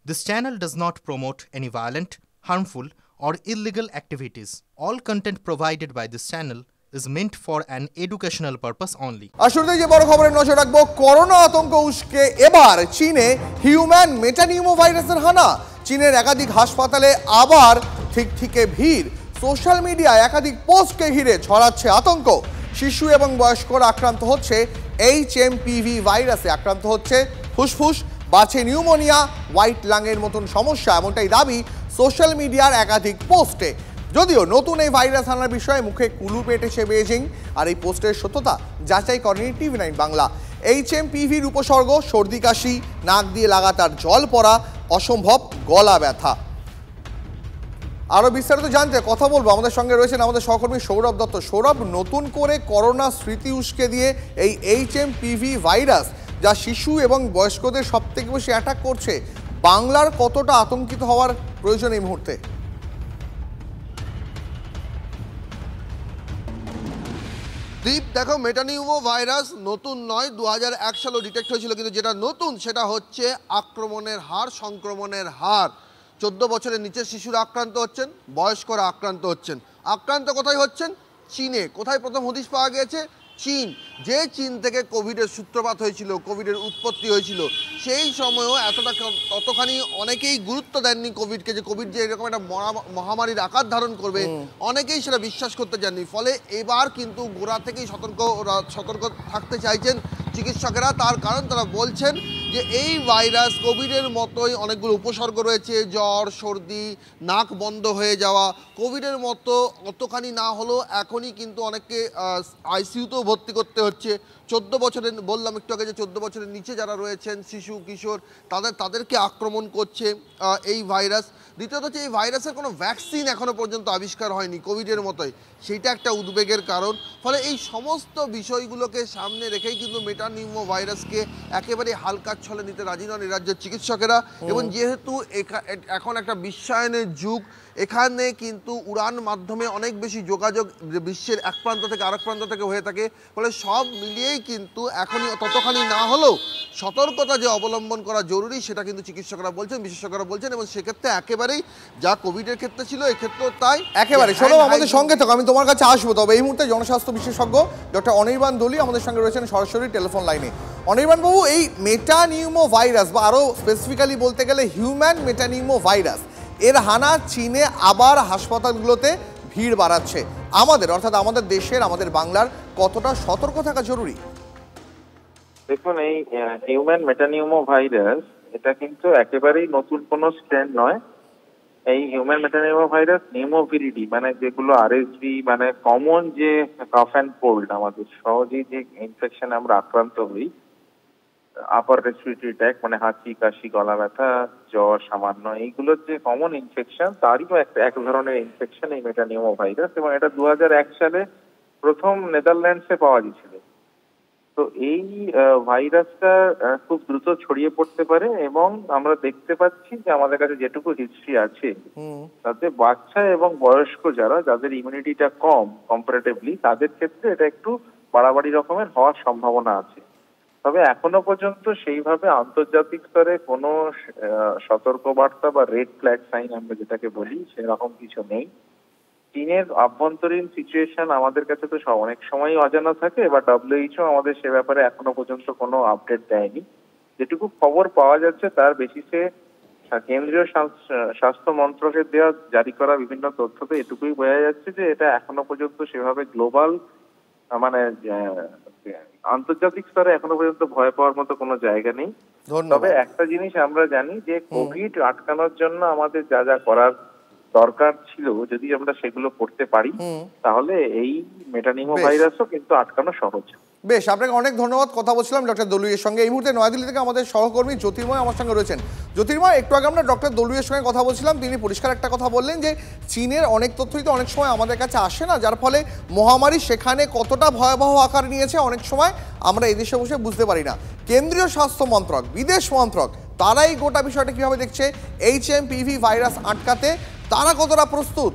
This channel does not promote any violent, harmful, or illegal activities. All content provided by this channel is meant for an educational purpose only. আসলে যে বড় খবরে নজর রাখবো, corona আতঙ্ক উস্কে এবার চীনে হিউম্যান মেটানিউমো ভাইরাসের হানা। চীনের একাধিক হাসপাতালে আবার ঠিকঠিকে ভিড়। সোশ্যাল মিডিয়ায় একাধিক পোস্টকে ঘিরে ছড়াচ্ছে আতঙ্ক। শিশু এবং বয়স্করা আক্রান্ত হচ্ছে HMPV ভাইরাসে, আক্রান্ত হচ্ছে ফুসফুস, বাড়ছে নিউমোনিয়া, হোয়াইট লাংয়ের মতন সমস্যা, এমনটাই দাবি সোশ্যাল মিডিয়ার একাধিক পোস্টে। যদিও নতুন এই ভাইরাস আনার বিষয়ে মুখে কুলু পেটেছে বেজিং, আর এই পোস্টের সত্যতা যাচাই করেনি TV9 বাংলা। HMPVর উপসর্গ সর্দি কাশি, নাক দিয়ে লাগাতার জল পড়া, অসম্ভব গলা ব্যথা। আরও বিস্তারিত জানতে কথা বলবো, আমাদের সঙ্গে রয়েছেন আমাদের সহকর্মী সৌরভ দত্ত। সৌরভ, নতুন করে করোনা স্মৃতি উস্কে দিয়ে এই HMPV ভাইরাস যা শিশু এবং বয়স্কদের সব থেকে বেশি অ্যাটাক করছে, বাংলার কতটা আতঙ্কিত হওয়ার প্রয়োজন এই মুহূর্তে? দীপ, দেখো, মেটানিউমো ভাইরাস নতুন নয়, 2001 সালে ডিটেক্ট হয়েছিল, কিন্তু যেটা নতুন সেটা হচ্ছে আক্রমণের হার, সংক্রমণের হার। 14 বছরের নিচের শিশুরা আক্রান্ত হচ্ছেন, বয়স্করা আক্রান্ত হচ্ছেন। আক্রান্ত কোথায় হচ্ছেন? চীনে। কোথায় প্রথম হদিশ পাওয়া গেছে? চীন। যে চীন থেকে কোভিডের সূত্রপাত হয়েছিল, কোভিডের উৎপত্তি হয়েছিল, সেই সময়ও ততখানি অনেকেই গুরুত্ব দেননি কোভিডকে, যে কোভিড যে এরকম একটা মহামারীর আকার ধারণ করবে, অনেকেই সেটা বিশ্বাস করতে চাননি। ফলে এবার কিন্তু গোড়া থেকেই সতর্ক থাকতে চাইছেন চিকিৎসকেরা। তার কারণ তারা বলছেন যে এই ভাইরাস কোভিডের মতোই অনেকগুলো উপসর্গ রয়েছে, জ্বর, সর্দি, নাক বন্ধ হয়ে যাওয়া। কোভিডের মতো অতখানি না হলেও এখনই কিন্তু অনেককে ICUতেও ভর্তি করতে হচ্ছে। 14 বছরের, বললাম একটু আগে যে 14 বছরের নিচে যারা রয়েছেন, শিশু কিশোর, তাদেরকে আক্রমণ করছে এই ভাইরাস। দ্বিতীয়ত হচ্ছে এই ভাইরাসের কোনো ভ্যাকসিন এখনও পর্যন্ত আবিষ্কার হয়নি কোভিডের মতোই, সেইটা একটা উদ্বেগের কারণ। ফলে এই সমস্ত বিষয়গুলোকে সামনে রেখেই কিন্তু মেটানিউমো ভাইরাসকে একেবারে হালকা ছলে নিতে রাজি নন এই রাজ্যের চিকিৎসকেরা। এবং যেহেতু এখন একটা বিশ্বায়নের যুগ, এখানে কিন্তু উড়ান মাধ্যমে অনেক বেশি যোগাযোগ বিশ্বের এক প্রান্ত থেকে আরেক প্রান্ত থেকে হয়ে থাকে। ফলে সব মিলিয়েই কিন্তু এখনই ততখানি না হলেও সতর্কতা যে অবলম্বন করা জরুরি, সেটা কিন্তু চিকিৎসকরা বলছেন, বিশেষজ্ঞরা বলছেন। এবং সেক্ষেত্রে একেবারেই যা কোভিডের ক্ষেত্রে ছিল, এক্ষেত্রেও তাই। একেবারে শোনো, আমাদের সঙ্গে থাকো, আমি তোমার কাছে আসবো। তবে এই মুহূর্তে জনস্বাস্থ্য বিশেষজ্ঞ ডক্টর অনির্বাণ দলি আমাদের সঙ্গে রয়েছেন সরাসরি টেলিফোন লাইনে। অনির্বাণ বাবু, এই মেটানিউমো ভাইরাস, বা আরও স্পেসিফিক্যালি বলতে গেলে হিউম্যান মেটানিউমো ভাইরাস, এর হানা চীনে আবার হাসপাতালগুলোতে ভিড় বাড়াচ্ছে। আমাদের, অর্থাৎ আমাদের দেশের, আমাদের বাংলার কতটা সতর্ক থাকা জরুরি? দেখুন, এই হিউম্যান মেটানিউমো ভাইরাস এটা কিন্তু একেবারেই নতুন কোনো স্ট্রেন নয়। এই হিউম্যান মেটানিউমো ভাইরাস নিউমোভিরিডি, মানে যেগুলো RSV, মানে কমন যে কাফ অ্যান্ড কোল্ড, আমাদের সহজেই যে ইনফেকশনে আমরা আক্রান্ত হই, আপার রেসপিরেটরি ট্র্যাক্ট, মানে হাঁচি, কাশি, গলা ব্যথা, জ্বর সামান্য, এইগুলোর যে কমন ইনফেকশন, তারই এক ধরনের ইনফেকশন এই মেটানিউমো ভাইরাস। এবং এটা 2001 সালে প্রথম নেদারল্যান্ডসে পাওয়া গেছিল। তো এই ভাইরাসটা খুব দ্রুত ছড়িয়ে পড়তে পারে, এবং আমরা দেখতে পাচ্ছি যে আমাদের কাছে যেটুকু হিস্ট্রি আছে তাতে বাচ্চা এবং বয়স্ক যাদের ইমিউনিটিটা কম কম্পারেটিভলি, তাদের ক্ষেত্রে এটা একটু বাড়াবাড়ি রকমের হওয়ার সম্ভাবনা আছে। তবে এখনো পর্যন্ত সেইভাবে আন্তর্জাতিক স্তরে কোনো সতর্কবার্তা বা রেড ফ্ল্যাগ সাইন আমরা যেটাকে বলি, সেরকম কিছু নেই। চীনের আভ্যন্তরীণ সিচুয়েশন আমাদের কাছে তো অনেক সময়ই অজানা থাকে, এবার WHO আমাদের সে ব্যাপারে এখনো পর্যন্ত কোনো আপডেট দেয়নি। যেটুকু খবর পাওয়া যাচ্ছে তার বেসিসে কেন্দ্রীয় স্বাস্থ্য মন্ত্রকের দেওয়া জারি করা বিভিন্ন তথ্যতে এটুকুই বোঝা যাচ্ছে যে এটা এখনো পর্যন্ত সেভাবে গ্লোবাল, মানে আন্তর্জাতিক স্তরে এখনো পর্যন্ত ভয় পাওয়ার মতো কোনো জায়গা নেই। তবে একটা জিনিস আমরা জানি যে কোভিড আটকানোর জন্য আমাদের যা যা করার দরকার ছিল, যদি আমরা সেগুলো করতে পারি, তাহলে এই মেটানিউমো ভাইরাসও কিন্তু আটকানো সহজ। বেশ, আপনাকে অনেক ধন্যবাদ। কথা বলছিলাম ডক্টর দলুইয়ের সঙ্গে। এই মুহূর্তে নয়াদিল্লি থেকে আমাদের সহকর্মী জ্যোতির্ময় আমার সঙ্গে রয়েছেন। জ্যোতির্ময়, একটু আগে আমরা ডক্টর দলুইয়ের সঙ্গে কথা বলছিলাম, তিনি পরিষ্কার একটা কথা বললেন যে চীনের অনেক তথ্যই তো অনেক সময় আমাদের কাছে আসে না, যার ফলে মহামারী সেখানে কতটা ভয়াবহ আকার নিয়েছে অনেক সময় আমরা এদেশে বসে বুঝতে পারি না। কেন্দ্রীয় স্বাস্থ্য মন্ত্রক, বিদেশ মন্ত্রক, তারাই গোটা বিষয়টা কিভাবে দেখছে, HMPV ভাইরাস আটকাতে তারা কতটা প্রস্তুত?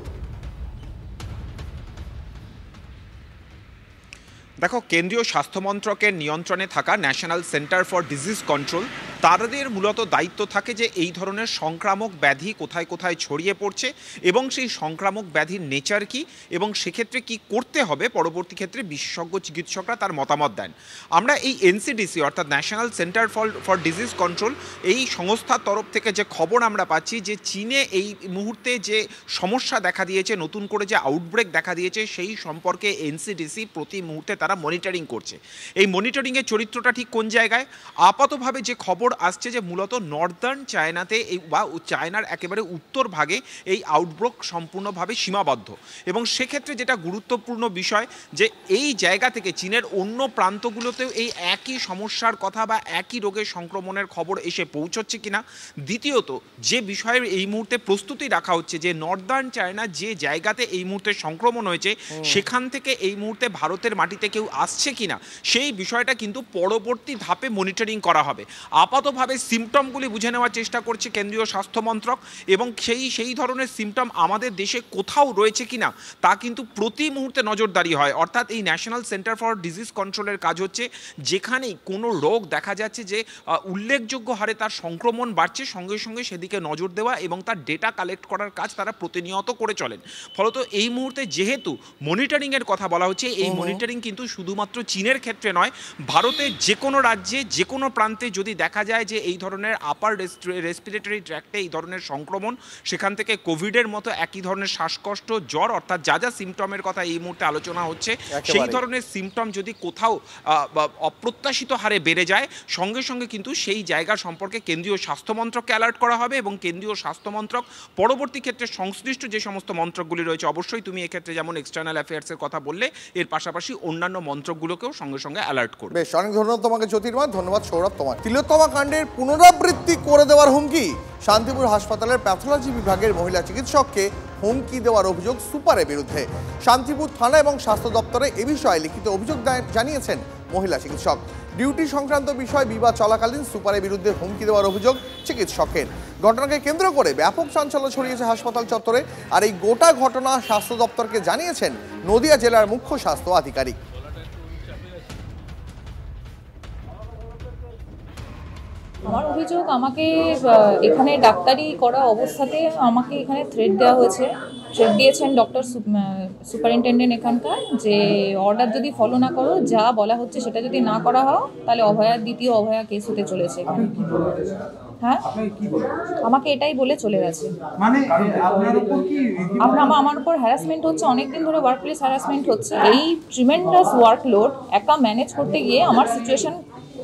দেখো, কেন্দ্রীয় স্বাস্থ্য মন্ত্রকের নিয়ন্ত্রণে থাকা national centre for disease control তাদের মূলত দায়িত্ব থাকে যে এই ধরনের সংক্রামক ব্যাধি কোথায় কোথায় ছড়িয়ে পড়ছে এবং সেই সংক্রামক ব্যাধির নেচার কি এবং সেক্ষেত্রে কি করতে হবে পরবর্তী ক্ষেত্রে বিশেষজ্ঞ চিকিৎসকরা তার মতামত দেন। আমরা এই এনসিডিসি অর্থাৎ national centre for disease control এই সংস্থার তরফ থেকে যে খবর আমরা পাচ্ছি যে চীনে এই মুহূর্তে যে সমস্যা দেখা দিয়েছে, নতুন করে যে আউটব্রেক দেখা দিয়েছে, সেই সম্পর্কে এনসিডিসি প্রতি মুহূর্তে তারা মনিটরিং করছে। এই মনিটরিংয়ের চরিত্রটা ঠিক কোন জায়গায়? আপাতভাবে যে খবর আসছে যে মূলত নর্দার্ন চায়নাতে এই বা চায়নার একেবারে উত্তর ভাগে এই আউটব্রেক সম্পূর্ণভাবে সীমাবদ্ধ এবং সেক্ষেত্রে যেটা গুরুত্বপূর্ণ বিষয় যে এই জায়গা থেকে চীনের অন্য প্রান্তগুলোতেও এই একই সমস্যার কথা বা একই রোগের সংক্রমণের খবর এসে পৌঁছচ্ছে কিনা। দ্বিতীয়ত যে বিষয়ের এই মুহূর্তে প্রস্তুতি রাখা হচ্ছে যে নর্দার্ন চায়না যে জায়গাতে এই মুহূর্তে সংক্রমণ হয়েছে সেখান থেকে এই মুহূর্তে ভারতের মাটিতে কেউ আসছে কিনা সেই বিষয়টা কিন্তু পরবর্তী ধাপে মনিটরিং করা হবে। আপাতভাবে সিমটমগুলি বুঝে নেওয়ার চেষ্টা করছে কেন্দ্রীয় স্বাস্থ্য মন্ত্রক এবং সেই ধরনের সিমটম আমাদের দেশে কোথাও রয়েছে কিনা তা কিন্তু প্রতি মুহূর্তে নজরদারি হয়। অর্থাৎ এই ন্যাশনাল সেন্টার ফর ডিজিজ কন্ট্রোলের কাজ হচ্ছে যেখানেই কোনো রোগ দেখা যাচ্ছে যে উল্লেখযোগ্য হারে তার সংক্রমণ বাড়ছে সঙ্গে সঙ্গে সেদিকে নজর দেওয়া এবং তার ডেটা কালেক্ট করার কাজ তারা প্রতিনিয়ত করে চলেন। ফলত এই মুহূর্তে যেহেতু মনিটরিংয়ের কথা বলা হচ্ছে, এই মনিটরিং কিন্তু শুধুমাত্র চীনের ক্ষেত্রে নয়, ভারতের যে কোনো রাজ্যে যে কোনো প্রান্তে যদি দেখা যায় যে এই ধরনের আপার রেসপিরেটরি ট্র্যাক্টে এই ধরনের সংক্রমণ, সেখান থেকে কোভিডের মতো একই ধরনের শ্বাসকষ্ট, জ্বর অর্থাৎ যা যা সিমটমের কথা এই মুহূর্তে আলোচনা হচ্ছে সেই ধরনের সিমটম যদি কোথাও অপ্রত্যাশিত হারে বেড়ে যায় সঙ্গে সঙ্গে কিন্তু সেই জায়গা সম্পর্কে কেন্দ্রীয় স্বাস্থ্য মন্ত্রককে অ্যালার্ট করা হবে এবং কেন্দ্রীয় স্বাস্থ্য মন্ত্রক পরবর্তী ক্ষেত্রে সংশ্লিষ্ট যে সমস্ত মন্ত্রকগুলি রয়েছে, অবশ্যই তুমি এক্ষেত্রে যেমন এক্সটার্নাল অ্যাফেয়ার্সের কথা বললে এর পাশাপাশি অন্যান্য মন্ত্রকগুলোকেও সঙ্গে সঙ্গে অ্যালার্ট করবে। বেশ, অনেক ধন্যবাদ তোমাকে জ্যোতির্ময়, ধন্যবাদ সৌরভ তোমার। তিলোত্তমা কাণ্ডের পুনরাবৃত্তি করে দেওয়ার হুমকি, শান্তিপুর হাসপাতালের প্যাথোলজি বিভাগের মহিলা চিকিৎসককে হুমকি দেওয়ার অভিযোগ সুপারের বিরুদ্ধে। শান্তিপুর থানা এবং স্বাস্থ্য দপ্তরে এ বিষয়ে লিখিত অভিযোগ জানিয়েছেন মহিলা চিকিৎসক। ডিউটি সংক্রান্ত বিষয় বিবাদ চলাকালীন সুপারের বিরুদ্ধে হুমকি দেওয়ার অভিযোগ চিকিৎসকের। ঘটনাকে কেন্দ্র করে ব্যাপক চাঞ্চল্য ছড়িয়েছে হাসপাতাল চত্বরে। আর এই গোটা ঘটনা স্বাস্থ্য দপ্তরকে জানিয়েছেন নদিয়া জেলার মুখ্য স্বাস্থ্য আধিকারিক। আমার অভিযোগ, আমাকে এখানে ডাক্তারি করা অবস্থাতে আমাকে এখানে থ্রেট দেওয়া হয়েছে। থ্রেট দিয়েছেন ডক্টর সুপারিনটেন্ডেন্ট এখানকার, যে অর্ডার যদি ফলো না করো, যা বলা হচ্ছে সেটা যদি না করা হয় তাহলে দ্বিতীয় অভয়া কেস হতে চলেছে এখানে। হ্যাঁ, আমাকে এটাই বলে চলে গেছে। মানে আমার উপর হ্যারাসমেন্ট হচ্ছে, অনেকদিন ধরে ওয়ার্ক প্লেস হ্যারাসমেন্ট হচ্ছে। এই ট্রিমেন্ডাস ওয়ার্কলোড একা ম্যানেজ করতে গিয়ে আমার সিচুয়েশন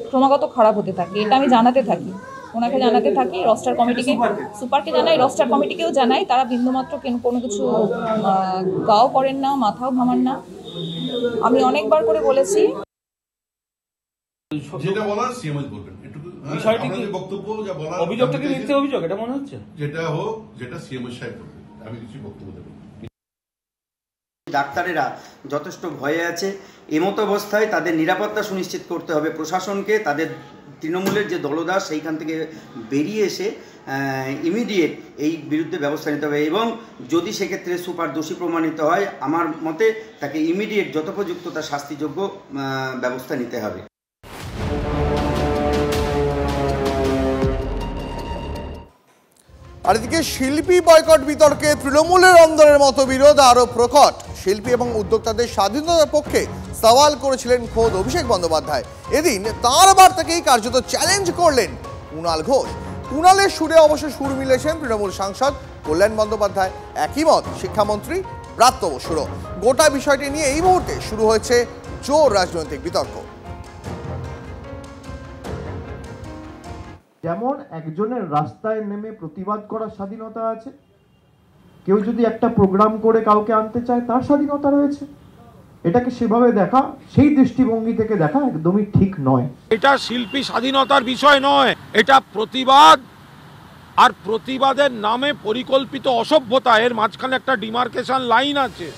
ক্রমাগত খারাপ হতে থাকে। এটা আমি জানাতে থাকি, ওনাকে জানাতে থাকি, রস্টার কমিটিকে, সুপারকে জানাই, রস্টার কমিটিকেও জানাই। তারা বিন্দুমাত্র কোনো কিছু গাও করেন না, মাথাও ঘামান না। আমি অনেকবার করে বলেছি। যেটা বলার সিএমএস বলবেন, বিষয়টি কি বক্তব্য যা বলার, অভিযোগটা কি মিথ্যে অভিযোগ এটা মনে হচ্ছে? যেটা হোক, যেটা সিএমএস সাহেব বলবেন, আমি কিছু বক্তব্য দেব। ডাক্তারেরা যথেষ্ট ভয়ে আছে। এমতো অবস্থায় তাদের নিরাপত্তা সুনিশ্চিত করতে হবে প্রশাসনকে। তাদের তৃণমূলের যে দলদাস সেইখান থেকে বেরিয়ে এসে ইমিডিয়েট এই বিরুদ্ধে ব্যবস্থা নিতে হবে এবং যদি সেক্ষেত্রে সুপার দোষী প্রমাণিত হয় আমার মতে তাকে ইমিডিয়েট যথোপযুক্ত তার শাস্তিযোগ্য ব্যবস্থা নিতে হবে। আর এদিকে শিল্পী বয়কট বিতর্কে তৃণমূলের অন্দরের মতবিরোধ আরও প্রকট। শিল্পী এবং উদ্যোক্তাদের স্বাধীনতার পক্ষে সওয়াল করেছিলেন খোদ অভিষেক বন্দ্যোপাধ্যায়। এদিন তাঁর বার্তাকেই কার্যত চ্যালেঞ্জ করলেন কুণাল ঘোষ। কুণালের সুরে অবশ্য সুর মিলেছেন তৃণমূল সাংসদ কল্যাণ বন্দ্যোপাধ্যায়। একই মত শিক্ষামন্ত্রী ব্রাত্য বসুরও। গোটা বিষয়টি নিয়ে এই মুহূর্তে শুরু হয়েছে জোর রাজনৈতিক বিতর্ক। যেমন একজনের রাস্তায় নেমে প্রতিবাদ করার স্বাধীনতা আছে, কেউ যদি একটা প্রোগ্রাম করে কাউকে আনতে চায় তার স্বাধীনতা রয়েছে। এটাকে সেভাবে দেখা, সেই দৃষ্টিভঙ্গি থেকে দেখা একদমই ঠিক নয়। এটা শিল্পী স্বাধীনতার বিষয় নয়, এটা প্রতিবাদ, আর প্রতিবাদের নামে পরিকল্পিত অসভ্যতা। এর মাঝখানে একটা ডিমার্কেশন লাইন আছে।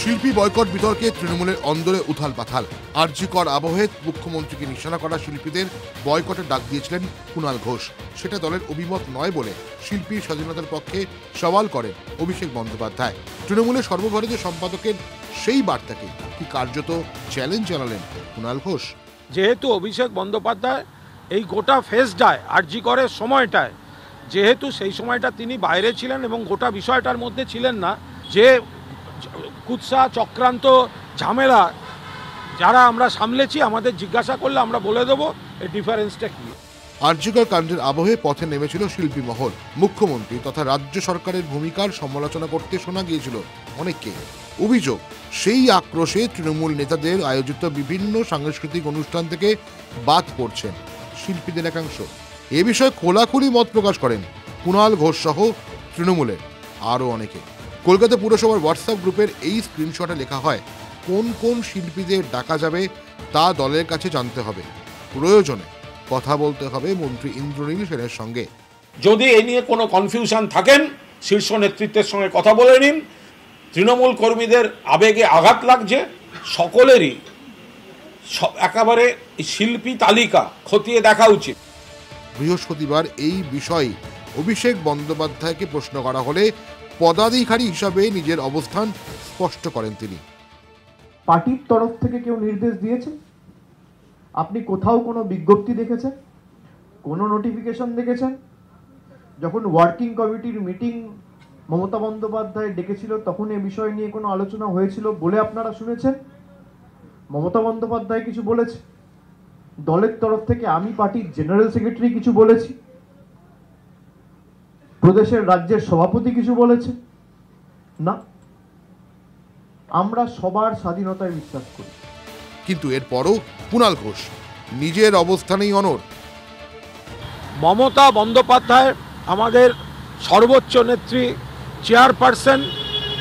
শিল্পী বয়কট বিতর্কে তৃণমূলের অন্দরে উথাল পাথাল। আরজিকর আবহে মুখ্যমন্ত্রীকে নিশানা করা শিল্পীদের বয়কটের ডাক দিয়েছিলেন কুণাল ঘোষ। সেটা দলের অভিমত নয় বলে শিল্পীর স্বাধীনতার পক্ষে সওয়াল করেন অভিষেক বন্দ্যোপাধ্যায়। তৃণমূলের সর্বভারতীয় সম্পাদকের সেই বার্তাকে কি কার্যত চ্যালেঞ্জ জানালেন কুণাল ঘোষ। যেহেতু অভিষেক বন্দ্যোপাধ্যায় এই গোটা ফেজটায় আরজি করের সময়টায়, যেহেতু সেই সময়টা তিনি বাইরে ছিলেন এবং গোটা বিষয়টার মধ্যে ছিলেন না, যে কুৎসা চক্রান্ত ঝামেলা যারা আমরা সামলেছি, আমাদের জিজ্ঞাসা করলে আমরা বলে দেবো এই ডিফারেন্সটা কী। আরজিকর কাণ্ডের আবহে পথে নেমেছিল শিল্পী মহল। মুখ্যমন্ত্রী তথা রাজ্য সরকারের ভূমিকার সমালোচনা করতে শোনা গিয়েছিল অনেককে। অভিযোগ, সেই আক্রোশে তৃণমূল নেতাদের আয়োজিত বিভিন্ন সাংস্কৃতিক অনুষ্ঠান থেকে বাদ পড়ছেন শিল্পীদের একাংশ। এ বিষয়ে খোলাখুলি মত প্রকাশ করেন কুণাল ঘোষ সহ তৃণমূলের আরও অনেকে। কলকাতা পুরসভার হোয়াটসঅ্যাপ গ্রুপের এই স্ক্রিনশটে লেখা হয়, কোন কোন শিল্পীদের ডাকা যাবে তা দলের কাছে জানতে হবে, প্রয়োজনে কথা বলতে হবে মন্ত্রী ইন্দ্রনীল সেনের সঙ্গে। যদি এ নিয়ে কোনো কনফিউশন থাকেন, শীর্ষ নেতৃত্বের সঙ্গে কথা বলে নিন। তৃণমূল কর্মীদের আবেগে আঘাত লাগছে, সকলেরই একেবারে শিল্পী তালিকা খতিয়ে দেখা উচিত। বৃহস্পতিবার এই বিষয়ে অভিষেক বন্দ্যোপাধ্যায়কে প্রশ্ন করা হলে পদাধিকারী হিসাবে নিজের অবস্থান স্পষ্ট করেন তিনি। পার্টির তরফ থেকে কেউ নির্দেশ দিয়েছে? আপনি কোথাও কোনো বিজ্ঞপ্তি দেখেছেন? কোনো নোটিফিকেশন দেখেছেন? যখন ওয়ার্কিং কমিটির মিটিং মমতা বন্দ্যোপাধ্যায় ডেকেছিল তখন এ বিষয় নিয়ে কোনো আলোচনা হয়েছিল বলে আপনারা শুনেছেন? মমতা বন্দ্যোপাধ্যায় কিছু বলেছে? দলের তরফ থেকে আমি পার্টির জেনারেল সেক্রেটারি কিছু বলেছি? প্রদেশের রাজ্যের সভাপতি কিছু বলেছে? না। আমরা সবার স্বাধীনতায় বিশ্বাস করি। কিন্তু এরপরও কুণাল ঘোষ নিজের অবস্থানেই অনড়। মমতা বন্দ্যোপাধ্যায় আমাদের সর্বোচ্চ নেত্রী, চেয়ারপারসন,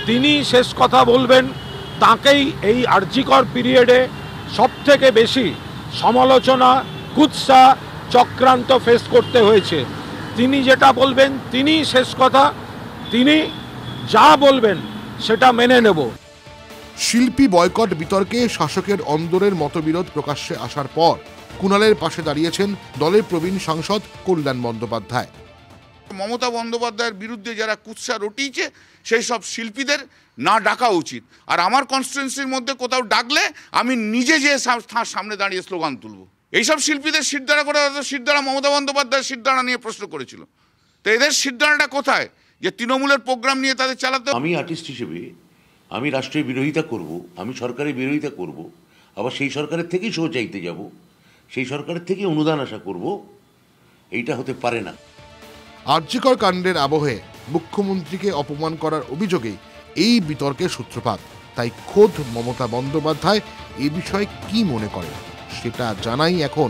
তিনি শেষ কথা বলবেন। তাকেই এই আরজিকর পিরিয়ডে সবথেকে বেশি সমালোচনা, কুৎসা, চক্রান্ত ফেস করতে হয়েছে। তিনি যেটা বলবেন তিনি শেষ কথা, তিনি যা বলবেন সেটা মেনে নেব। শিল্পী বয়কট বিতর্কে শাসকের অন্দরের মতবিরোধ প্রকাশ্যে আসার পর কুণালের পাশে দাঁড়িয়েছেন দলের প্রবীণ সাংসদ কল্যাণ বন্দ্যোপাধ্যায়। মমতা বন্দ্যোপাধ্যায়ের বিরুদ্ধে যারা কুৎসা রটিয়েছে সেই সব শিল্পীদের না ডাকা উচিত। আর আমার কনস্টিটুয়েন্সির মধ্যে কোথাও ডাকলে আমি নিজে যে তার সামনে দাঁড়িয়ে স্লোগান তুলব। এইসব শিল্পীদের শিরদাঁড়া করে, শিরদাঁড়া মমতা বন্দ্যোপাধ্যায়ের শিরদাঁড়া নিয়ে প্রশ্ন করেছিল। তো এদের শিরদাঁড়াটা কোথায় যে তৃণমূলের প্রোগ্রাম নিয়ে তাদের চালাতে? আমি আর্টিস্ট হিসেবে আমি রাষ্ট্রের বিরোধিতা করব, আমি সরকারের বিরোধিতা করব, আবার সেই সরকারের থেকেই শো চাইতে যাব, সেই সরকারের থেকে অনুদান আশা করব, এইটা হতে পারে না। আরজিকর কাণ্ডের আবহে মুখ্যমন্ত্রীকে অপমান করার অভিযোগে এই বিতর্কের সূত্রপাত। তাই খোদ মমতা বন্দ্যোপাধ্যায় এ বিষয়ে কি মনে করেন সেটা জানাই এখন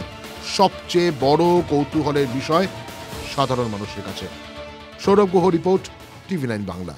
সবচেয়ে বড় কৌতূহলের বিষয় সাধারণ মানুষের কাছে। Sourav Guha report, TV9 Bangla.